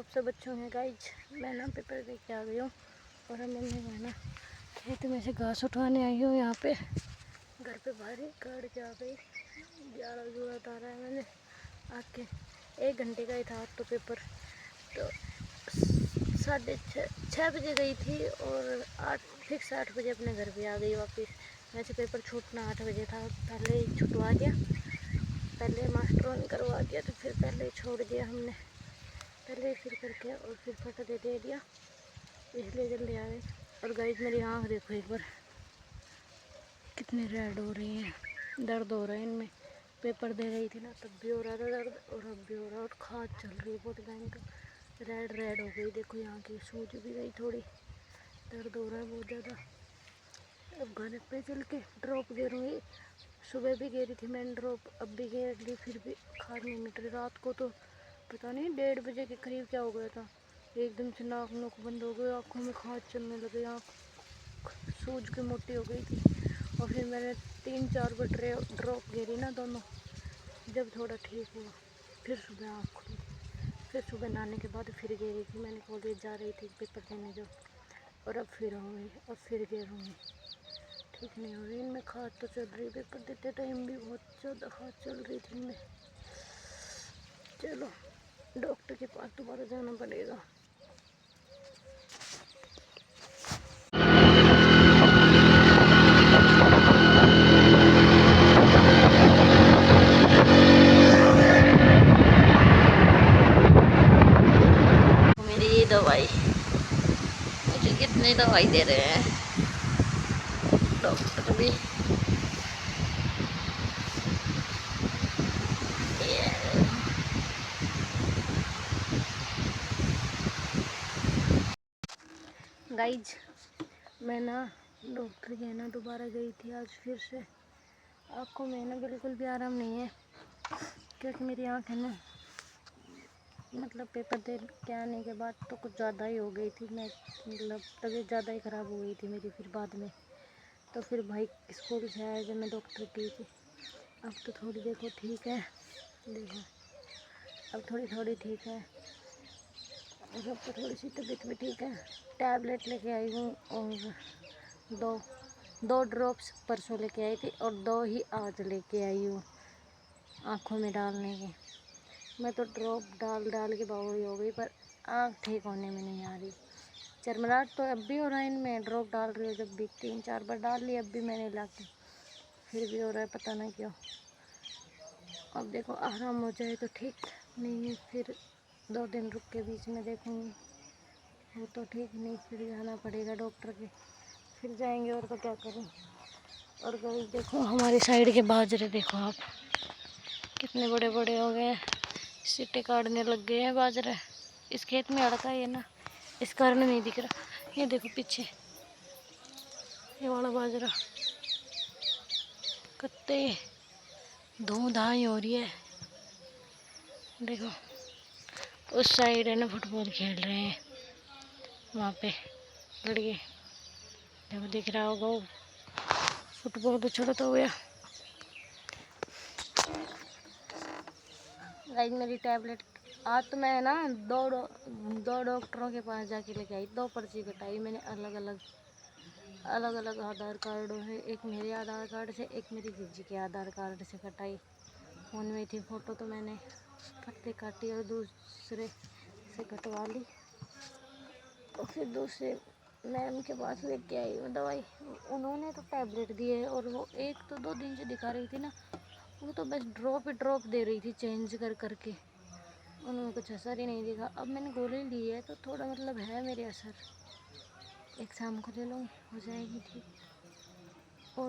सब अच्छे होंगे गाइज। मैं ना पेपर दे के आ गई हूँ और अब मैं ना खेत में से घास उठवाने आई हूँ। यहाँ पे घर पे भारी काट के आ गई। 11 जुड़ा उतारा है मैंने आके। 1 घंटे का ही था तो पेपर, तो 6:30 बजे गई थी और 8 बजे अपने घर पे आ गई वापस। वैसे पेपर छूटना 8 बजे था, पहले ही छुटवा दिया, पहले मास्टरों ने करवा दिया तो फिर पहले ही छोड़ दिया हमने, पहले ही फिर करके और फिर फट दे दिया, इसलिए जल्दी आ गई। और गाइस मेरी आँख देखो एक बार कितनी रेड हो रही है, दर्द हो रहा है इनमें। पेपर दे रही थी ना तब भी हो रहा था दर्द और अब भी हो रहा है, और खाद चल रही है बहुत भयंकर, रेड हो गई। देखो यहाँ की सूज भी गई थोड़ी, दर्द हो रहा है बहुत ज़्यादा। अब घर पे चल के ड्रॉप गिरूँगी। सुबह भी गिरी थी मैंने ड्रॉप, अब भी गिर ली, फिर भी खाद नहीं मिट रही। रात को तो पता नहीं 1:30 बजे के करीब क्या हो गया था, एकदम से नाक नुक बंद हो गई, आँखों में खाद चलने लगे, आँख सूज के मोटी हो गई थी। और फिर मैंने 3-4 बार ड्रॉप गिरी ना दोनों, जब थोड़ा ठीक हुआ फिर सुबह आँख खुली। फिर सुबह नहाने के बाद फिर गिरी थी, मैंने कॉलेज जा रही थी पेपर देने जो, और अब फिर हो गई, अब फिर गिरूँगी, ठीक नहीं हो रही। इनमें खाद तो चल रही, पेपर देते टाइम भी बहुत ज़्यादा खाद चल रही थी इनमें। चलो डॉक्टर के पास दोबारा जाना पड़ेगा। मेरी ये दवाई, मुझे कितनी दवाई दे रहे हैं डॉक्टर भी। गाइज मैं ना डॉक्टर के ना दोबारा गई थी आज फिर से। आँखों में ना बिल्कुल भी आराम नहीं है, क्योंकि मेरी आँख है ना, मतलब पेपर दे के आने के बाद तो कुछ ज़्यादा ही हो गई थी, मैं मतलब तबीयत ज़्यादा ही ख़राब हो गई थी मेरी। फिर बाद में तो फिर भाई स्कूल से आया जब मैं डॉक्टर की थी। अब तो थोड़ी देखो ठीक है, देखो अब थोड़ी ठीक है, अब तो थोड़ी सी तबीयत भी ठीक है। टैबलेट लेके आई हूँ और दो ड्रॉप्स परसों लेके आई थी और 2 ही आज लेके आई हूँ आँखों में डालने के। मैं तो ड्रॉप डाल के बावड़ी हो गई, पर आँख ठीक होने में नहीं आ रही। चरमराहट तो अब भी हो रहा है इनमें, ड्रॉप डाल रही हो जब भी, 3-4 बार डाल ली, अब भी मैंने ला के, फिर भी हो रहा है, पता ना क्यों। अब देखो आराम हो जाए तो ठीक, नहीं है फिर 2 दिन रुक के बीच में देखूँगी, वो तो ठीक नहीं फिर जाना पड़ेगा डॉक्टर के, फिर जाएंगे और तो क्या करें। और गाइस देखो हमारी साइड के बाजरे देखो आप कितने बड़े बड़े हो गए हैं, सीटे काटने लग गए हैं बाजरा। इस खेत में अड़का है ना, इस कारण नहीं दिख रहा। ये देखो पीछे ये वाला बाजरा, कत्ते धूम-धाम हो रही है। देखो उस साइड है ना फुटबॉल खेल रहे हैं, वहाँ पे लड़के, देखो दिख रहा होगा वो फुटबॉल उछलता तो हुआ। गाइस मेरी टैबलेट आज तो मैं ना दो डॉक्टरों के पास जाके लेके आई, 2 पर्ची कटाई मैंने अलग अलग आधार कार्ड है, एक मेरे आधार कार्ड से, एक मेरी जीजी के आधार कार्ड से कटाई। फ़ोन में थी फ़ोटो तो मैंने फटते काटी और दूसरे से कटवा ली, और फिर दूसरे मैम के पास लेके आई हूँ दवाई। उन्होंने तो टैबलेट दी है और वो 1-2 दिन से दिखा रही थी ना, वो तो बस ड्रॉप दे रही थी चेंज करके, उन्होंने कुछ असर ही नहीं दिखा। अब मैंने गोली ली है तो थोड़ा मतलब है मेरे असर, एक शाम को ले लूँगी, हो जाएगी ठीक।